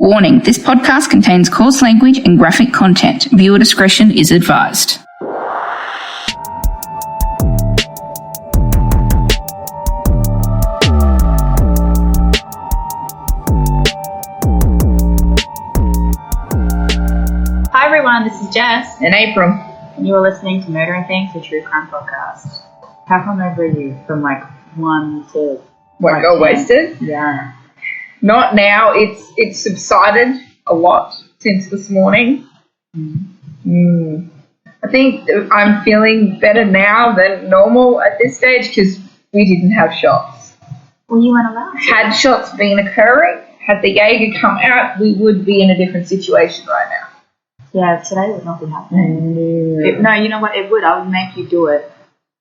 Warning, this podcast contains coarse language and graphic content. Viewer discretion is advised. Hi everyone, this is Jess. And April. And you are listening to Murdering Things, a true crime podcast. How hungover are you from like 1 to... What, got 10? Wasted? Yeah. Not now. It's subsided a lot since this morning. I think I'm feeling better now than normal at this stage because we didn't have shots. Well, you weren't allowed. Had shots been occurring, had the Jaeger come out, we would be in a different situation right now. Yeah, today would not be happening. No, you know what? It would. I would make you do it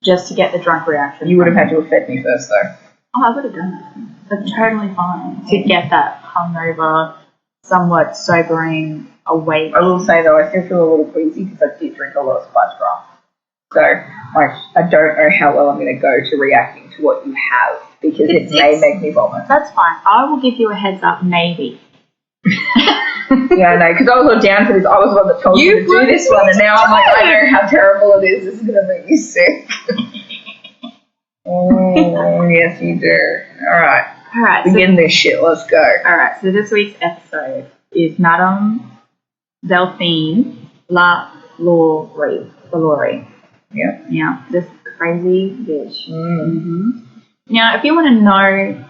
just to get the drunk reaction. You would have had to have fed me first, though. Oh, I would have done that. That's totally fine to get that hungover, somewhat sobering, awake. I will say, though, I still feel a little queasy because I did drink a lot of spice rum. So, I don't know how well I'm going to go to reacting to what you have because it may make me vomit. That's fine. I will give you a heads up, maybe. Yeah, I know, because I was all down for this. I was the one that told you to do this one, and now I'm like, I know how terrible it is. This is going to make me sick. Oh, yes, you do. All right. Begin this shit. Let's go. All right. So this week's episode is Madame Delphine Lalaurie. Yeah. Yeah. This crazy bitch. Mm-hmm. Now, if you want to know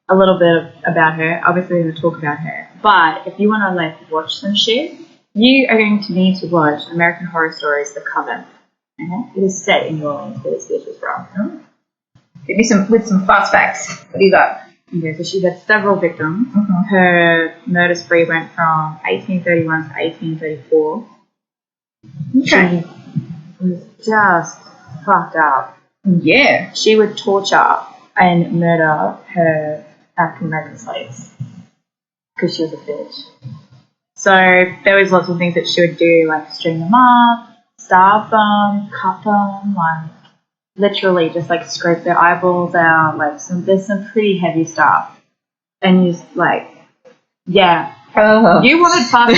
a little bit about her, obviously we're going to talk about her. But if you want to watch some shit, you are going to need to watch American Horror Stories: The Coven. It is set in New Orleans, where this bitch is from. Give me with some fast facts. What do you got? Okay, so she had several victims. Mm-hmm. Her murder spree went from 1831 to 1834. Okay. She was just fucked up. Yeah. She would torture and murder her African American slaves because she was a bitch. So there was lots of things that she would do, like string them up, starve them, cut them, literally just scrape their eyeballs out, there's some pretty heavy stuff. And you yeah. You wanted fast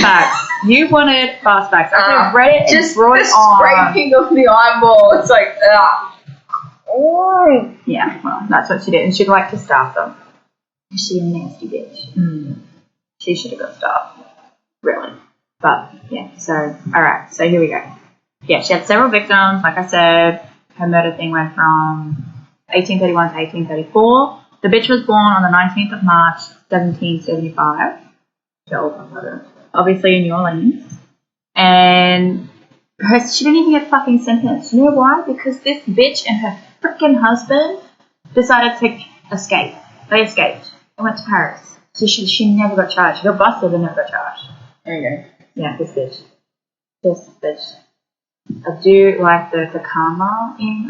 facts. I read it just and brought the it on. scraping of the eyeball. It's like, oh. Yeah, well, that's what she did. And she'd like to starve them. She's a nasty bitch. She should have got starved. Really. But, yeah, so, alright, so here we go. Yeah, she had several victims, like I said. Her murder thing went from 1831 to 1834. The bitch was born on the 19th of March, 1775. Obviously in New Orleans. And she didn't even get fucking sentenced. You know why? Because this bitch and her freaking husband decided to escape. They escaped. They went to Paris. So she never got charged. She got busted and never got charged. Okay. Yeah, this bitch. This bitch. I do like the karma in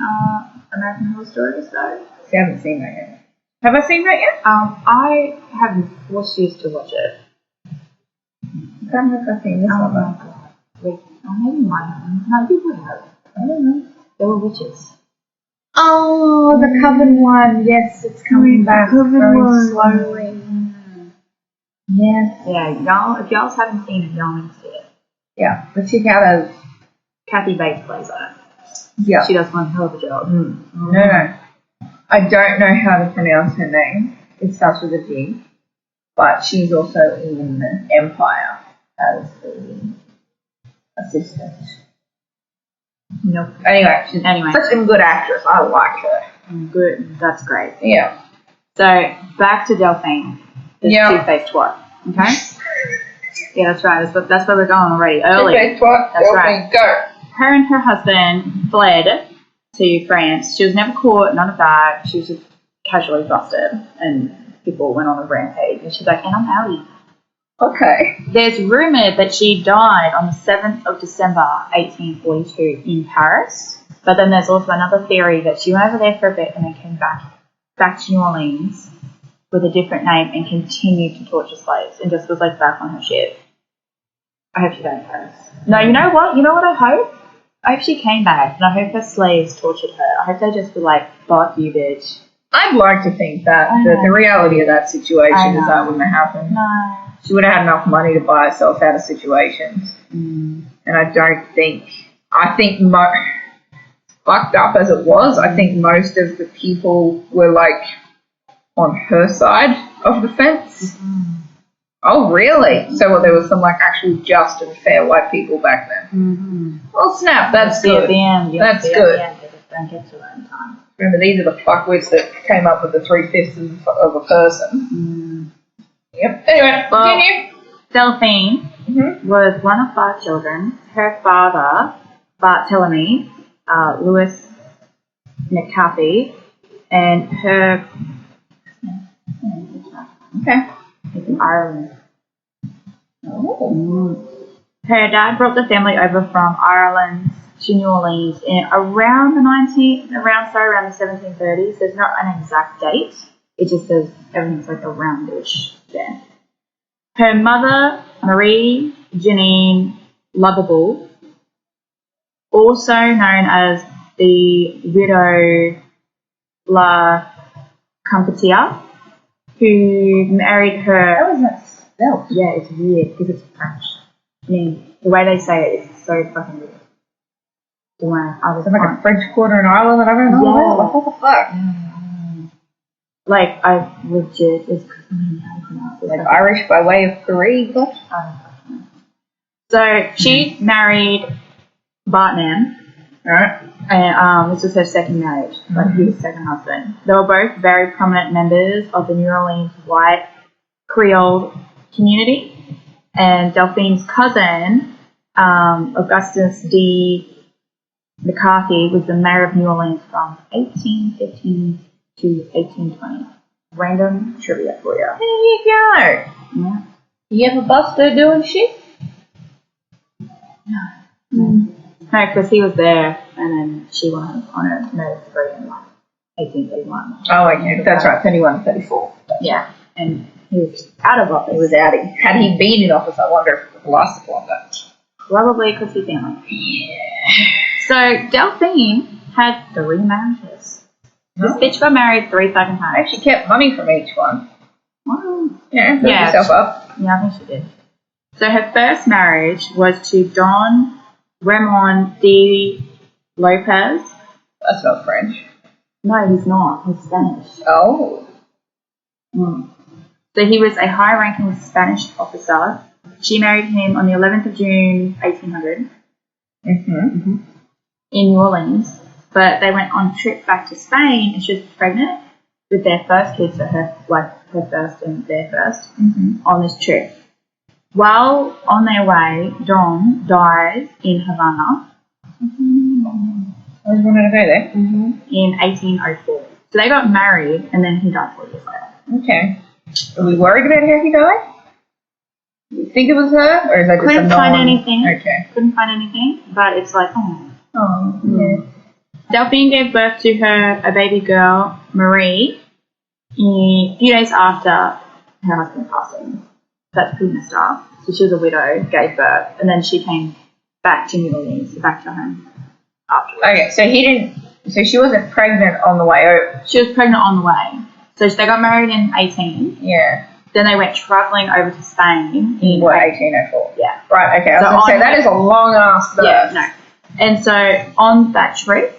American Horror Stories, though. I haven't seen that yet. Have I seen that yet? I haven't forced you to watch it. I don't know if I've seen this one. Oh my god. Wait, maybe mine. No, people have. I don't know. They were witches. Oh, the Coven one. Yes, it's coming back very slowly. Yes. Yeah, y'all, if y'all haven't seen it, y'all need to see it. Yeah, but check out Kathy Bates plays on it. Yeah. She does one hell of a job. No. I don't know how to pronounce her name. It starts with a G. But she's also in Empire as the assistant. Nope. Anyway, she's such a good actress. I like her. Good. That's great. Yeah. So, back to Delphine. This two-faced twat. Okay? Yeah, that's right. That's where we're going already. Early. Two-faced twat. That's right. Go. Her and her husband fled to France. She was never caught, none of that. She was just casually busted, and people went on a rampage. And she's like, and I'm outie. Okay. There's rumoured that she died on the 7th of December, 1842 in Paris. But then there's also another theory that she went over there for a bit and then came back to New Orleans with a different name and continued to torture slaves and just was back on her shit. I hope she died in Paris. No, you know what? You know what I hope? I hope she came back, and I hope her slaves tortured her. I hope they just were fuck you, bitch. I'd like to think that the reality of that situation is that wouldn't have happened. No. she would have had enough money to buy herself out of situations. And I think fucked up as it was, I think most of the people were like on her side of the fence. Oh, really? So there was some like actual just and fair white people back then. Well, snap, that's good. At the end, that's good. At the end, don't get to it in time. Remember, these are the fuckwits that came up with the 3/5 of a person. Yep. Anyway, continue. Delphine was one of 5 children. Her father, Barthélemy Louis McCarthy, and her it's in Ireland. Her dad brought the family over from Ireland to New Orleans in around the 1730s. There's not an exact date. It just says everything's like around-ish then. Her mother, Marie Janine Lovable, also known as the widow La Competia, who married her. How is that spelled? Yeah, it's weird because it's French. I mean, the way they say it is so fucking weird. I was like a French Quarter in Ireland that I don't know about. Like, what the fuck? Like, I legit was like Irish by way of Paris. So she married Bartman. Alright. And this was her second marriage, like his second husband. They were both very prominent members of the New Orleans white Creole community. And Delphine's cousin, Augustus D. McCarthy, was the mayor of New Orleans from 1815 to 1820. Random trivia for you. There you go. Yeah. You ever bust her doing shit? No, because he was there, and then she went on a murder spree in like 1831. Oh, okay, that's right, 31, 34. Yeah, and he was out of office. He was out. Had he been in office, I wonder if it would have lasted longer. Probably because he family. Yeah. So Delphine had 3 marriages. This bitch got married 3 fucking times. She kept money from each one. Wow. Yeah, built herself up. Yeah, I think she did. So her first marriage was to Don Ramon de Lopez. That's not French. No, he's not. He's Spanish. Oh. So he was a high-ranking Spanish officer. She married him on the 11th of June, 1800, in New Orleans. But they went on a trip back to Spain, and she was pregnant with their first kid, so her first and their first, on this trip. While on their way, Don dies in Havana. I was wanting to go there. In 1804. So they got married, and then he died 4 years later. Okay. Are we worried about how he died? Do you think it was her, or is that just Couldn't find anything. Okay. Couldn't find anything, but it's like, yeah. Delphine gave birth to a baby girl, Marie, a few days after her husband passed away. That's pretty messed up. So she was a widow, gave birth, and then she came back to New Orleans, back to home afterwards. Okay, so she wasn't pregnant on the way over. She was pregnant on the way. So they got married in 18. Yeah. Then they went travelling over to Spain in 1804. Yeah. Right, okay. I was going to say, that is a long ass birth. Yeah, no. And so on that trip,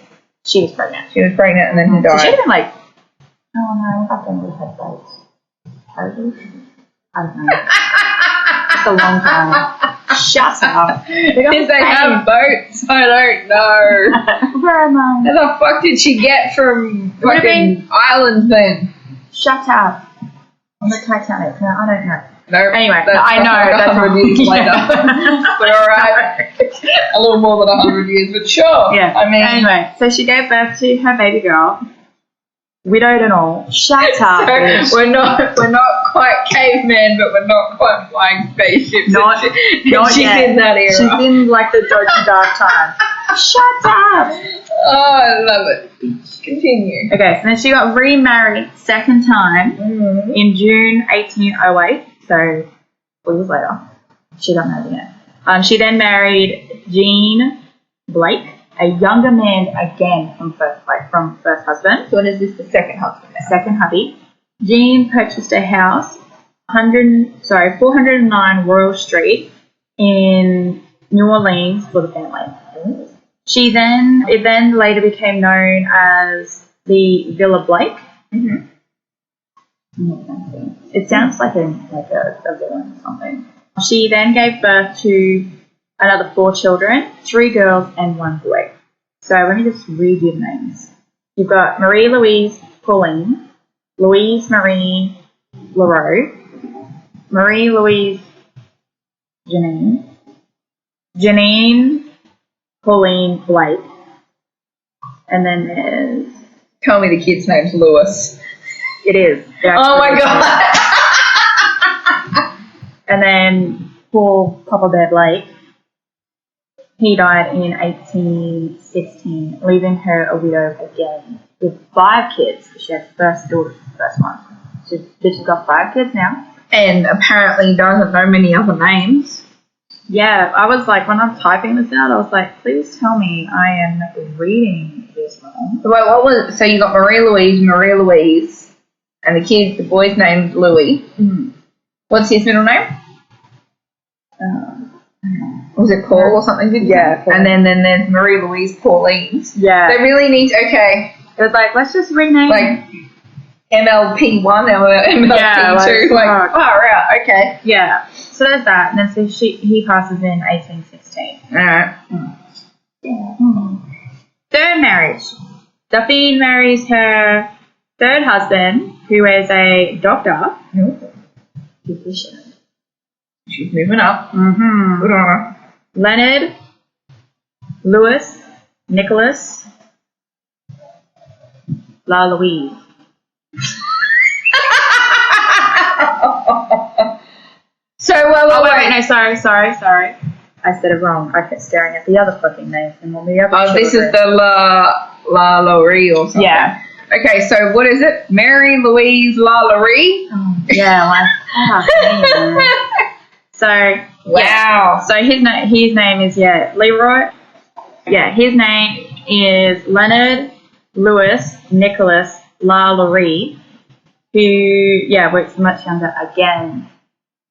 she was pregnant. She was pregnant and then he died. So she'd have been like, oh no, I think we had boats. Carriages? I don't know. It's a long time. Shut up. Did they have boats? I don't know. Where am I? How the fuck did she get from fucking Ireland then? Shut up. On the Titanic. No, I don't know. No. Anyway, I know. That's 100 years later. But alright. A little more than 100 years, but sure. Yeah. I mean. Anyway, so she gave birth to her baby girl. Widowed and all. Shut up. So we're not quite cavemen, but we're not quite flying spaceships. Not she's yet. in that era. She's in like the dodgy dark time. Shut up. Oh, I love it. Continue. Okay, so then she got remarried second time in June 1808. So 4 years later, she got married again. She then married Jean Blake, a younger man again from first husband. So when is this the second husband now? Second hubby. Jean purchased a house 409 Royal Street in New Orleans for the family. It then later became known as the Villa Blake. Mm-hmm. It sounds like a villain or something. She then gave birth to another 4 children, 3 girls and 1 boy. So let me just read you the names. You've got Marie Louise Pauline, Louise Marie Lalaurie, Marie Louise Janine Pauline Blake, and then there's... Tell me the kid's name's Lewis. It is. Oh my God. And then Paul Papa Bear Blake, he died in 1816, leaving her a widow again with 5 kids. She had first daughter, first one. She's got 5 kids now. And apparently doesn't know many other names. Yeah, I was like, when I'm typing this out, I was like, please tell me I am reading this wrong. Wait, what was it? So you got Marie Louise, and the boy's name's Louis. Mm. What's his middle name? Was it Paul or something? Yeah. Paul. And then there's Marie Louise Pauline. Yeah. They really need, okay. It was like, let's just rename. Like MLP1, MLP2. Right, okay. Yeah. So there's that. And then so he passes in 1816. Alright. Third marriage. Delphine marries her third husband, who is a doctor. Physician. She's moving up. Mm-hmm. Good on her. Leonard, Louis, Nicholas, Lalaurie. So, wait. No, sorry. I said it wrong. I kept staring at the other fucking names and all the other this is the Lalaurie or something. Yeah. Okay, so what is it? Mary Louise Lalaurie? Oh, yeah, So, wow. Yeah. So his name is, Leroy. Yeah, his name is Leonard Louis Nicholas Lalaurie, who, was much younger again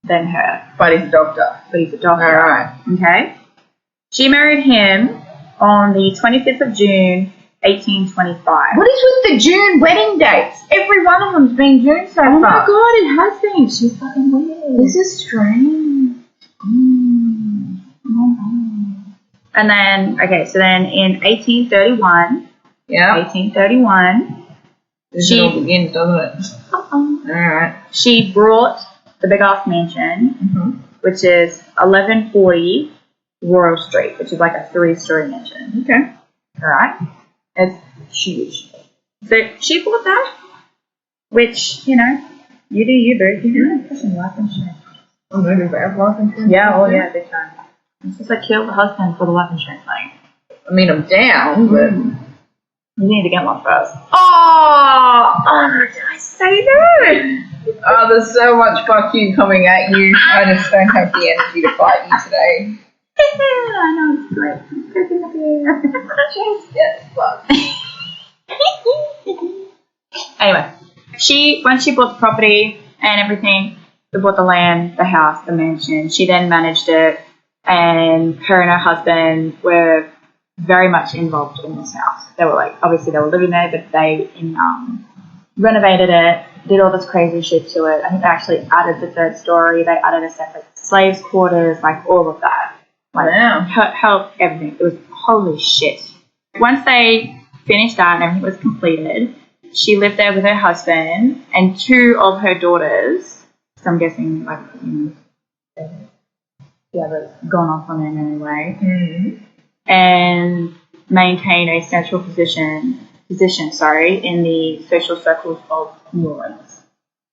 than her. But he's a doctor. All right. Okay. She married him on the 25th of June, 1825. What is with the June wedding dates? Every one of them's been June so far. Oh my God, it has been. She's fucking weird. This is strange. And then, so then in 1831, This all begins, doesn't it? Alright. She brought the big ass mansion, which is 1140 Royal Street, which is like a 3-story mansion. Okay. Alright. It's huge. So she bought that, which, you do you, boo. You do pushing life insurance. I'm going to have life insurance. Yeah, big time. It's just like kill the husband for the life insurance thing. I mean, I'm down, but... You need to get one first. Oh, did I say that? Oh, there's so much fuck you coming at you. I just don't have the energy to fight you today. I know, it's great. Just get fucked. Anyway, when she bought the property and everything, they bought the land, the house, the mansion. She then managed it, and her and her husband were very much involved in this house. They were obviously they were living there, but they renovated it, did all this crazy shit to it. I think they actually added the 3rd story. They added a separate slaves quarters, all of that. Help everything. It was holy shit. Once they finished that and everything was completed, she lived there with her husband and 2 of her daughters. So I'm guessing the others gone off on their merry way. Mm-hmm. And maintain a central position in the social circles of New Orleans.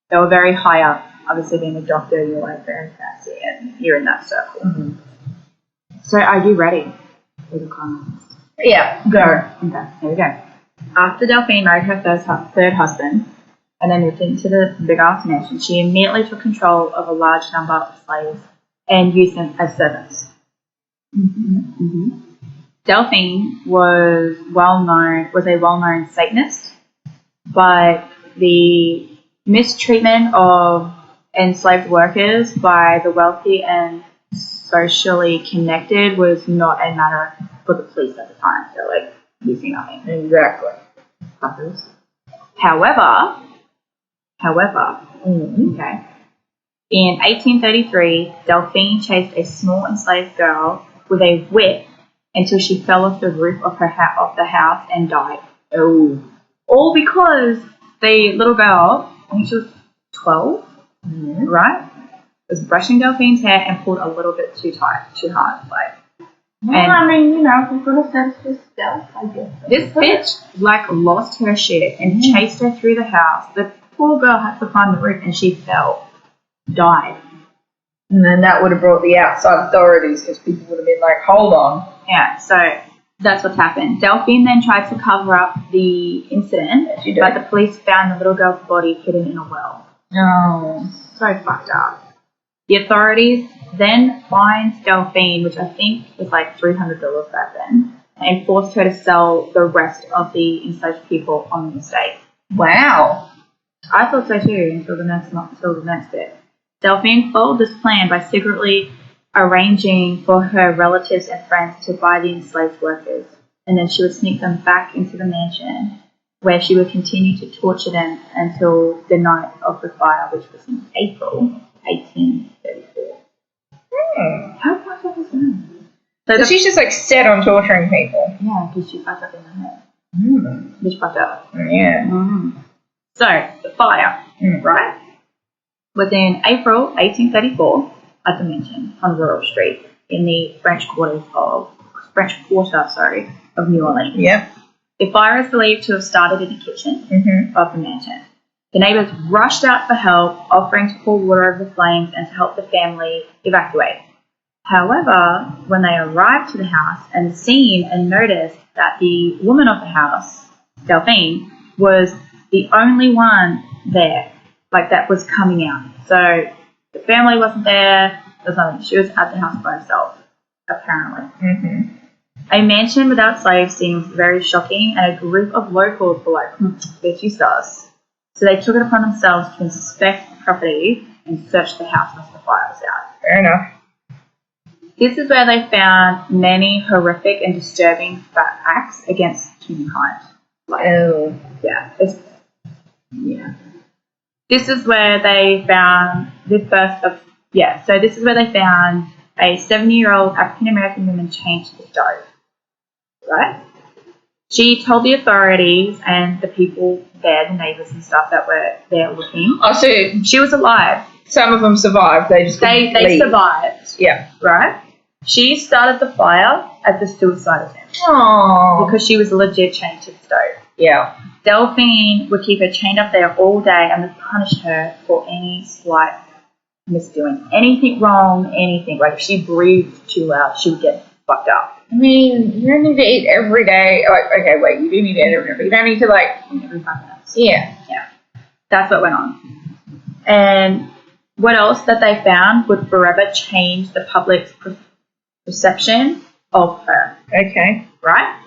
They were very high up. Obviously, being a doctor, you're very fancy, and you're in that circle. Mm-hmm. So, are you ready for the comments? Yeah, go. Okay, here we go. After Delphine married her third husband and then moved into the big ass mansion, she immediately took control of a large number of slaves and used them as servants. Delphine was a well-known Satanist, but the mistreatment of enslaved workers by the wealthy and socially connected was not a matter for the police at the time. They're like, you see nothing. Exactly. Fuckers. However, okay, in 1833, Delphine chased a small enslaved girl with a whip until she fell off the roof of the house and died. Oh. All because the little girl, I think she was 12, right, was brushing Delphine's hair and pulled a little bit too hard. Well, I mean, you know, if you've got a sense for stealth, I guess. This bitch, lost her shit and chased her through the house. The poor girl had to climb the roof and she fell. Died. And then that would have brought the outside authorities because people would have been like, hold on. Yeah, so that's what's happened. Delphine then tried to cover up the incident, but the police found the little girl's body hidden in a well. Oh. So fucked up. The authorities then fined Delphine, which I think was like $300 back then, and forced her to sell the rest of the enslaved people on the estate. Wow. I thought so too until the next bit. Delphine followed this plan by secretly arranging for her relatives and friends to buy the enslaved workers, and then she would sneak them back into the mansion, where she would continue to torture them until the night of the fire, which was in April 1834. How fucked up is that? So she's just like set on torturing people. Yeah, because she fucked up in the head. Bitch fucked up. Yeah. So, the fire, right, was in April 1834 at the mansion on Rural Street in the French Quarter of New Orleans. Yep. The fire is believed to have started in the kitchen of the mansion. The neighbours rushed out for help, offering to pour water over the flames and to help the family evacuate. However, when they arrived to the house and seen and noticed that the woman of the house, Delphine, was the only one there, that was coming out. So the family wasn't there. There's nothing. She was at the house by herself, apparently. A mansion without slaves seems very shocking, and a group of locals were like, bitch, you sus. So they took it upon themselves to inspect the property and search the house once the fire was out. Fair enough. This is where they found many horrific and disturbing acts against humankind. Yeah. This is where they found this is where they found a 70-year-old African-American woman chained to the stove. Right? She told the authorities and the people there, the neighbours and stuff that were there looking. Oh, so she was alive. Some of them survived. They survived. Yeah. Right? She started the fire as a suicide attempt. Aww. Because she was legit chained to the stove. Yeah. Delphine would keep her chained up there all day and would punish her for any slight misdoing. Anything wrong, anything. Like if she breathed too loud, she would get fucked up. I mean, you don't need to eat every day. Okay, wait, you do need to eat every day, but you don't need to every 5 minutes. Yeah. Yeah. That's what went on. And what else that they found would forever change the public's perception of her. Okay. Right?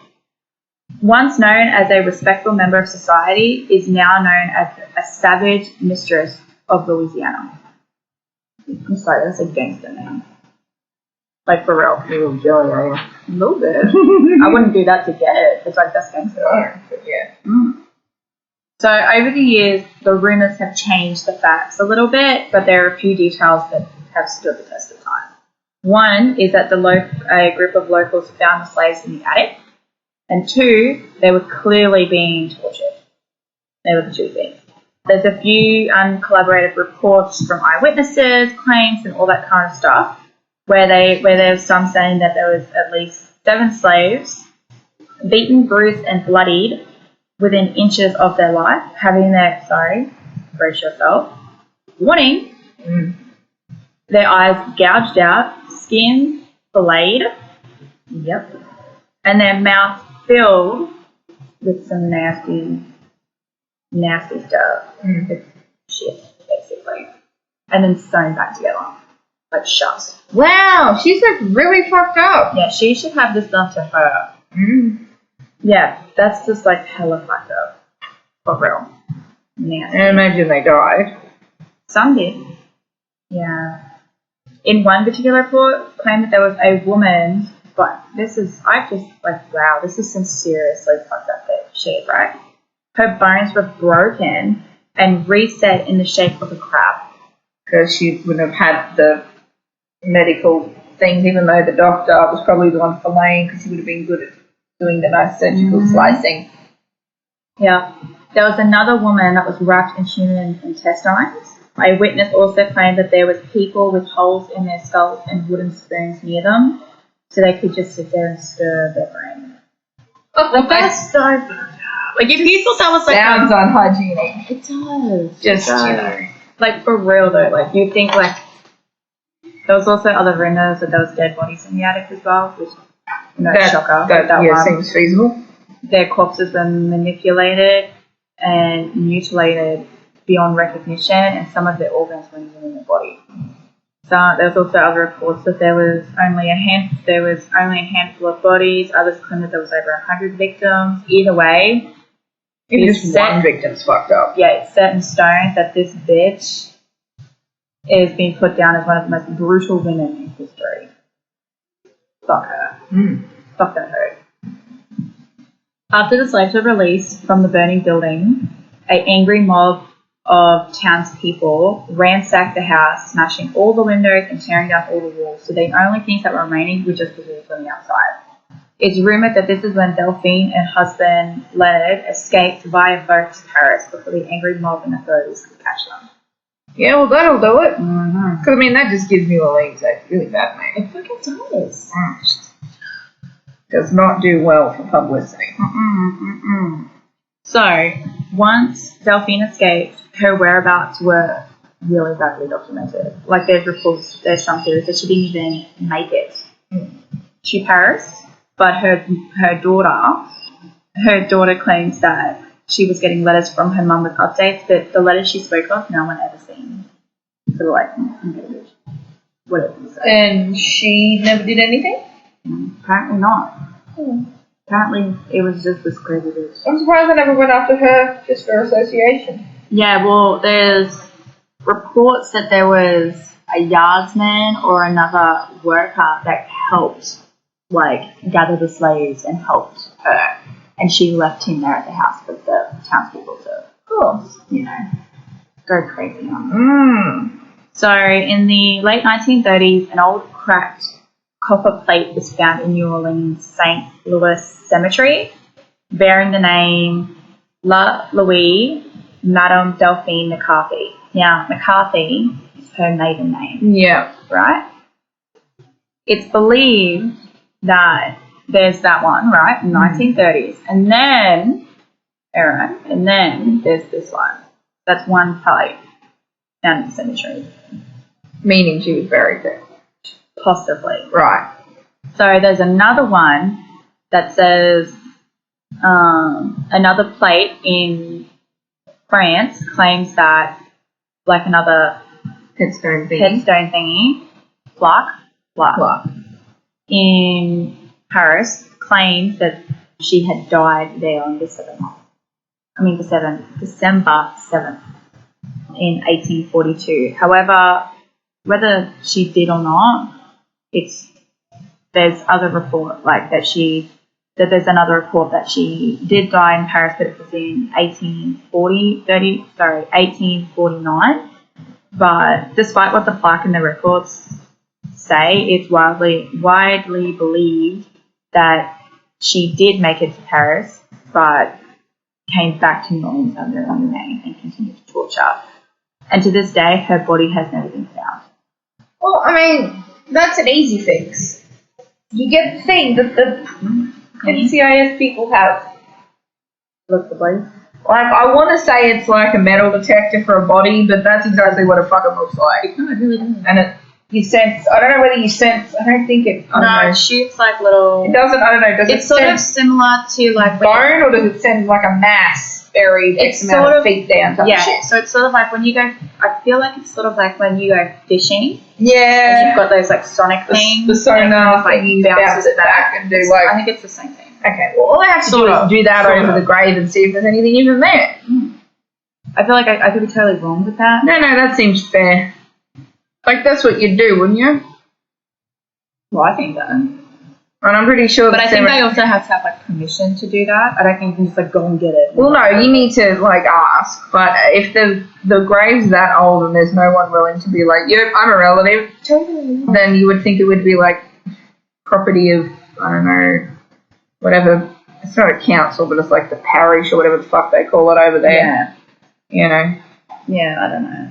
Once known as a respectful member of society, is now known as a savage mistress of Louisiana. I'm sorry, that's a gangster name. For real. Yeah. A little bit. I wouldn't do that to get it. It's that's gangster. But yeah. So over the years, the rumours have changed the facts a little bit, but there are a few details that have stood the test of time. One is that a group of locals found the slaves in the attic. And 2, they were clearly being tortured. They were the 2 things. There's a few uncollaborated reports from eyewitnesses, claims, and all that kind of stuff, where there's some saying that there was at least 7 slaves beaten, bruised, and bloodied within inches of their life, having their, brace yourself, warning, their eyes gouged out, skin filleted, and their mouth filled with some nasty stuff. It's shit, basically. And then sewn back together. Shut. Wow, she's really fucked up. Yeah, she should have this done to her. Yeah, that's just hella fucked up. For real. Yeah. And imagine they died. Some did. Yeah. In one particular report, claimed that there was a woman, but this is, I just, like, wow, this is some seriously fucked up shit, right? Her bones were broken and reset in the shape of a crab. Because she wouldn't have had the medical things, even though the doctor was probably the one filleting, because he would have been good at doing the nice surgical slicing. Yeah. There was another woman that was wrapped in human intestines. A witness also claimed that there was people with holes in their skulls and wooden spoons near them, so they could just sit there and stir their brain. Like, that's so fucked up. Like, if you thought that was like... Sounds unhygienic. It does. Just, it does. you know. Like, for real, though, like, you think, like... There was also other rumours that there was dead bodies in the attic as well, which, no shocker. That seems feasible. Their corpses were manipulated and mutilated beyond recognition, and some of their organs weren't even in the body. So there was also other reports that there was only a handful of bodies. Others claimed that there was over 100 victims. Either way, if just one victim's fucked up. Yeah, it's set in stone that this bitch is being put down as one of the most brutal women in history. Fuck her. Fuck that hoe. After the slaves were released from the burning building, an angry mob of townspeople ransacked the house, smashing all the windows and tearing down all the walls. So the only things that were remaining were just the walls on the outside. It's rumoured that this is when Delphine and husband Leonard escaped via boat to Paris before the angry mob and authorities could catch them. Yeah, well, that'll do it. Because, I mean, that just gives me a legs. That's really bad, mate. It fucking does. Does not do well for publicity. So, once Delphine escaped, her whereabouts were really badly documented. Like, there's reports, there's some theories that she didn't even make it to Paris, but her daughter claims that she was getting letters from her mum with updates, but the letters she spoke of, no one ever seen. So, like, whatever you say. And she never did anything? Apparently not. Apparently it was just this crazy bitch. I'm surprised I never went after her just for association. Yeah, well, there's reports that there was a yardsman or another worker that helped, like, gather the slaves and helped her. And she left him there at the house for the townspeople to, of course, you know, go crazy on. So in the late 1930s, an old cracked copper plate was found in New Orleans' St. Louis Cemetery, bearing the name Lalaurie, Madame Delphine McCarthy. Now, McCarthy is her maiden name. Yeah. Right? It's believed that there's that one, right, in the 1930s. And then, there's this one. That's one plate found in the cemetery. Meaning she was buried there. Possibly. Right. So there's another one that says another plate in France claims that, like, another headstone thingy, plaque in Paris claims that she had died there on December 7th in 1842. However, whether she did or not, there's other report that there's another report that she did die in Paris, but it was in 1849. But despite what the plaque and the records say, it's widely believed that she did make it to Paris, but came back to New Orleans under another name and continued to torture. And to this day, her body has never been found. Well, I mean, that's an easy fix. You get the thing that the NCIS people have. Look, the body? Like, I want to say it's like a metal detector for a body, but that's exactly what it fucking looks like. No, it really doesn't. And you sense, I don't know whether you sense, I don't think it, I don't know. It shoots like little... It doesn't, I don't know, does it It's sort of similar to like... bone, or does it send like a mass buried X amount of feet down type of shit? So it's sort of like when you go, I feel like it's sort of like when you go fishing. Yeah. And you've got those like sonic things. The sonar like thing, bounce it back and do like... I think it's the same thing. Okay, well, all I have to do is do that over the grave and see if there's anything even there. I feel like I could be totally wrong with that. No, that seems fair. Like, that's what you'd do, wouldn't you? Well, I think that. And I'm pretty sure. But I think they also have to have like permission to do that. I don't think you can just like go and get it. Well, no, you need to like ask. But if the grave's that old and there's no one willing to be like, "Yep, I'm a relative," then you would think it would be like property of, I don't know, whatever. It's not a council, but it's like the parish or whatever the fuck they call it over there. Yeah. You know. Yeah, I don't know.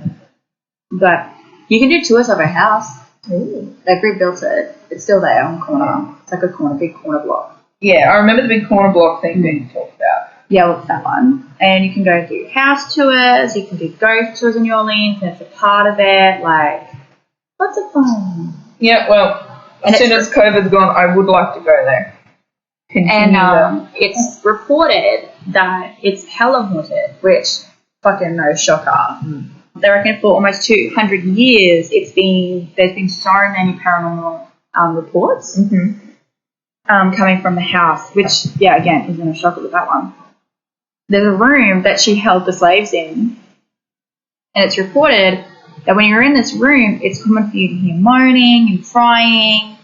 But you can do tours of a house. Ooh. They've rebuilt it. It's still there on the corner. It's like a big corner block. Yeah, I remember the big corner block thing that you talked about. Yeah, well, it's that one. And you can go do house tours. You can do ghost tours in New Orleans, and it's a part of it. Like, lots of fun. Yeah, well, as soon as COVID's gone, I would like to go there. It's reported that it's hella haunted, which fucking no shocker. They reckon for almost 200 years there's been so many paranormal reports coming from the house, which, yeah, again, isn't a shocker with that one. There's a room that she held the slaves in, and it's reported that when you're in this room, it's common for you to hear moaning and crying,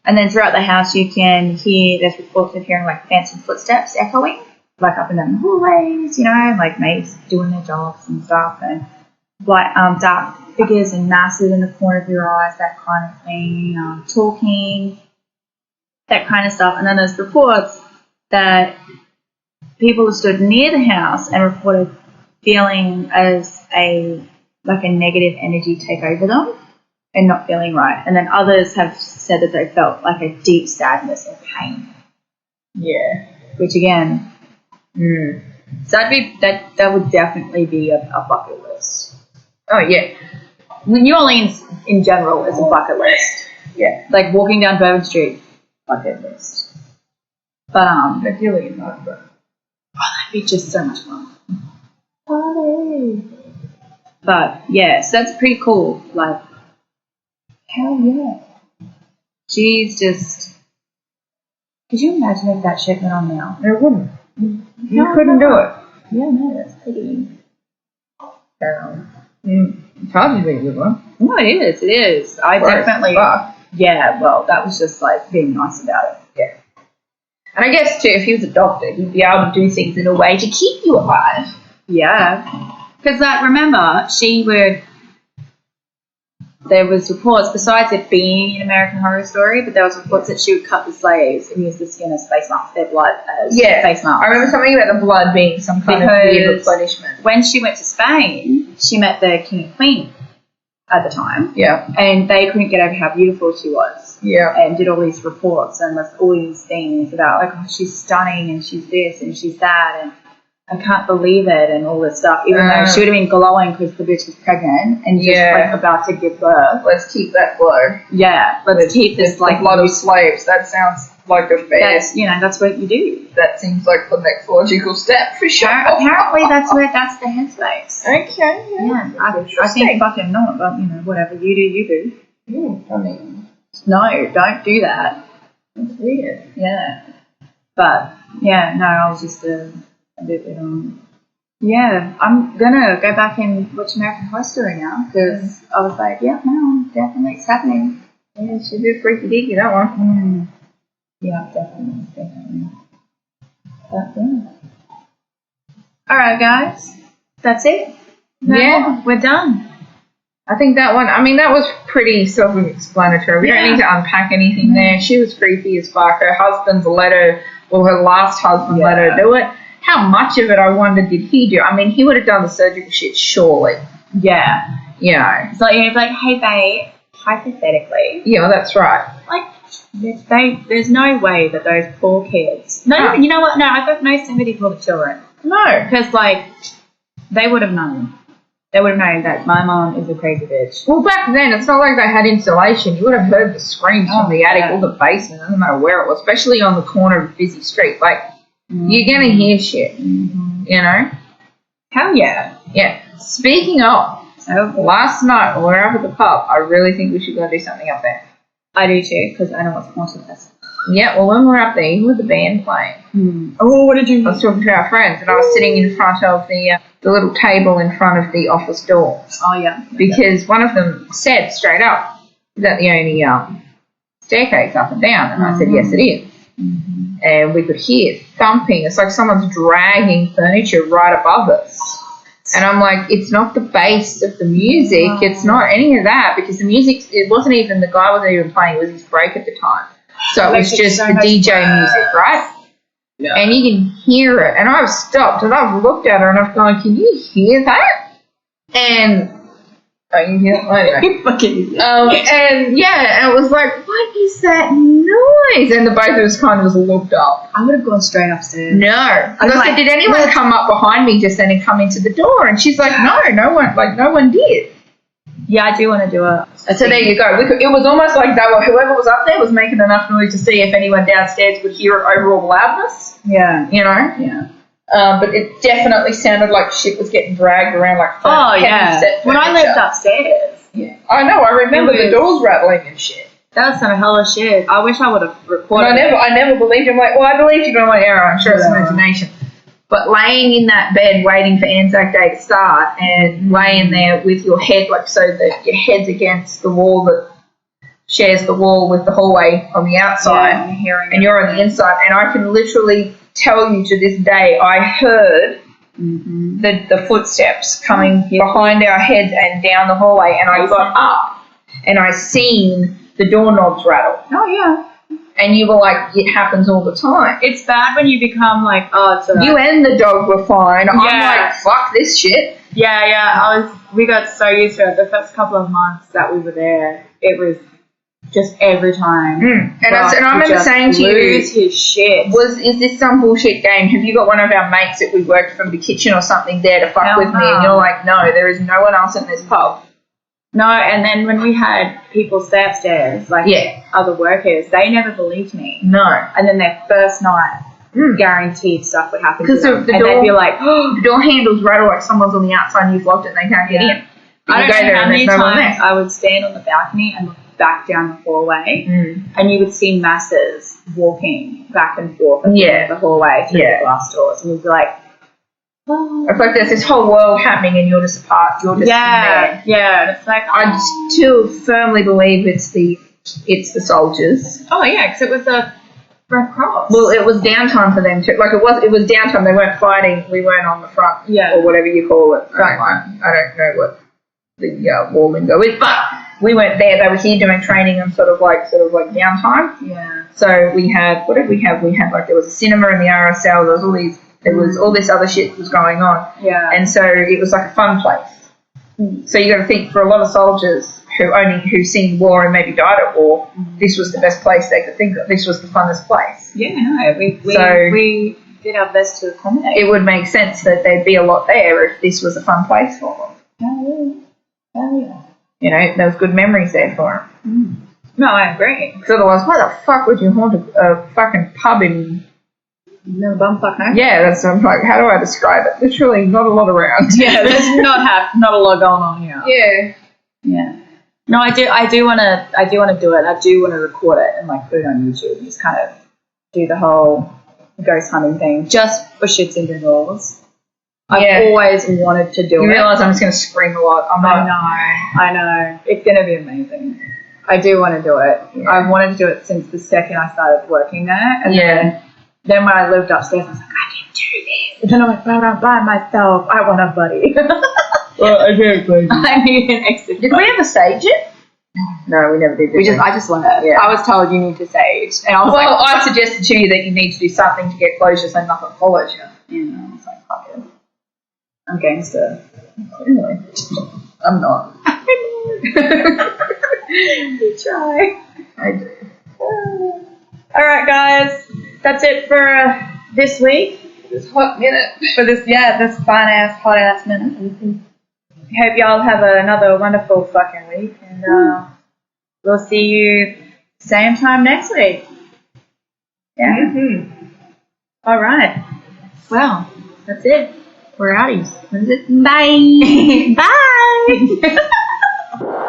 and then throughout the house you can hear, there's reports of hearing like phantom footsteps echoing, like up and down the hallways, you know, like maids doing their jobs and stuff, and like dark figures and masses in the corner of your eyes, that kind of thing, talking, that kind of stuff. And then there's reports that people have stood near the house and reported feeling as a negative energy take over them and not feeling right. And then others have said that they felt like a deep sadness and pain. Yeah. Which again, so that would definitely be a bucket list. Oh, yeah. New Orleans, in general, is a bucket list. Yeah. Like walking down Bourbon Street, bucket list. But, That's really not, but... Oh, that'd be just so much fun. Party! But, yeah, so that's pretty cool. Like, hell yeah. She's just... Could you imagine if that shit went on now? It wouldn't. You couldn't do it. Yeah, no, that's pretty... It's hard to be a good one. No, it is. I definitely... Yeah, well, that was just, like, being nice about it. Yeah. And I guess, too, if he was a doctor, he'd be able to do things in a way to keep you alive. Yeah. Because, remember, there was reports, besides it being an American Horror Story, but there was reports that she would cut the slaves and use the skin as face masks, their blood as face masks. I remember something about the blood being some kind of weird replenishment. When she went to Spain, she met the king and queen at the time. Yeah. And they couldn't get over how beautiful she was. Yeah. And did all these reports and was all these things about, like, oh, she's stunning and she's this and she's that and I can't believe it and all this stuff, even though she would have been glowing because the bitch was pregnant and just like about to give birth. Let's keep that glow. Yeah, let's keep this like a lot of slaves. That sounds like a fair. That's what you do. That seems like the next logical step for sure. Apparently, that's the headspace. Okay. Yeah, I think fucking not, but whatever you do, you do. I mean, no, don't do that. That's weird. Yeah, but yeah, no, I was just yeah, I'm gonna go back and watch American Horror Story now because I was like, yeah, no, definitely it's happening. Yeah, she did freaky deaky, that one. Yeah, definitely. But yeah. Alright, guys, that's it. We're done. I think that one, that was pretty self-explanatory. We don't need to unpack anything there. She was creepy as fuck. Her husband's her last husband let her do it. How much of it, I wonder, did he do? He would have done the surgical shit, surely. Yeah. So you'd be like, hey, babe, hypothetically. Yeah, well, that's right. Like, there's no way that those poor kids... No, you know what? No, I've got no sympathy for the children. No. Because, they would have known. They would have known that my mom is a crazy bitch. Well, back then, it's not like they had insulation. You would have heard the screams from the attic or the basement, doesn't matter where it was, especially on the corner of a busy street. You're going to hear shit, you know? Hell yeah. Yeah. Speaking of, last night when we were up at the pub, I really think we should go do something up there. I do too, because I know what's haunted us. Yeah, well, when we were up there, you heard the band playing. Oh, what did you... I was talking to our friends, and I was sitting in front of the the little table in front of the office door. Oh, yeah. Because one of them said straight up, is that the only staircase up and down? And I said, yes, it is. Mm-hmm. And we could hear thumping. It's like someone's dragging furniture right above us. And I'm like, it's not the bass of the music. It's not any of that, because the music, it wasn't even, the guy wasn't even playing. It was his break at the time. So it was just the DJ music, right? Yeah. And you can hear it. And I've stopped and I've looked at her and I've gone, can you hear that? And you hear it? Anyway. And yeah, and it was like, what is that noise? And the both of us kind of just looked up. I would have gone straight upstairs. No. And I said, did anyone come up behind me just then and come into the door? And she's like, no one did. Yeah, I do want to do it. So there you go. It was almost like whoever was up there was making enough noise to see if anyone downstairs would hear it over all the loudness. Yeah. You know? Yeah. But it definitely sounded like shit was getting dragged around like when I lived upstairs. Yeah. I know, I remember the doors rattling and shit. That was some hella shit. I wish I would have recorded I never believed him. Like, well, I believed you, but I'm like, I'm sure it's imagination. But laying in that bed waiting for Anzac Day to start and laying there with your head, like, so that your head's against the wall that shares the wall with the hallway on the outside, and you're on the inside, and I can literally tell you to this day I heard the footsteps coming behind our heads and down the hallway, and I got up and I seen the doorknobs rattle. Oh, yeah. And you were like, it happens all the time. It's bad when you become like, oh, it's all right. You and the dog were fine. Yeah. I'm like, fuck this shit. Yeah. We got so used to it. The first couple of months that we were there, it was just every time. And I remember saying to you, lose his shit. Is this some bullshit game? Have you got one of our mates that we worked from the kitchen or something there to fuck with me? And you're like, no, there is no one else in this pub. No, and then when we had people stay upstairs, like other workers, they never believed me. No. And then their first night, guaranteed stuff would happen to them. Because they'd be like, the door handles rattle like someone's on the outside and you've locked it and they can't get in. I don't know how many times I would stand on the balcony and look back down the hallway and you would see masses walking back and forth the hallway through the glass doors, and you'd be like, it's like there's this whole world happening and you're just apart. You're just in there. Yeah. It's like, I still firmly believe it's the soldiers. Oh yeah, because it was the Red Cross. Well, it was downtime for them too. Like it was downtime. They weren't fighting. We weren't on the front or whatever you call it. Front line. I don't know what the war lingo is, but we weren't there. They were here doing training and sort of like downtime. Yeah. So we had, what did we have? We had there was a cinema in the RSL. There was all this other shit was going on. Yeah. And so it was like a fun place. So you got to think, for a lot of soldiers who've seen war and maybe died at war, this was the best place they could think of. This was the funnest place. Yeah, no, we did our best to accommodate. It would make sense that there'd be a lot there if this was a fun place for them. Oh yeah. You know, there was good memories there for them. No, I agree. Because otherwise, why the fuck would you haunt a fucking pub in... No bumfuck, no? Yeah, that's what I'm like, how do I describe it? Literally not a lot around. Yeah, there's not a lot going on here. Yeah. Yeah. No, I do want to do it. I do want to record it and like put it on YouTube. Just kind of do the whole ghost hunting thing, just for shits and giggles. I've always wanted to do it. You realise I'm just going to scream a lot. I know. It's going to be amazing. I do want to do it. Yeah. I've wanted to do it since the second I started working there. And then when I lived upstairs, I was like, I can do this. And then I went, but I'm by myself. I want a buddy. Well, I can't blame you. I need an extra buddy. Did we ever sage it? No, we never did. I just want to. Yeah. I was told you need to sage. And I was I suggested to you that you need to do something to get closure so nothing follows you. Yeah, I was like, fuck it. I'm gangster. Anyway, I'm not. You try. I do. All right, guys. That's it for this week. This hot minute. For this fine-ass, hot-ass minute. Hope y'all have another wonderful fucking week. And we'll see you same time next week. Yeah? Mm-hmm. All right. Well, that's it. We're outies. What is it? Bye. Bye.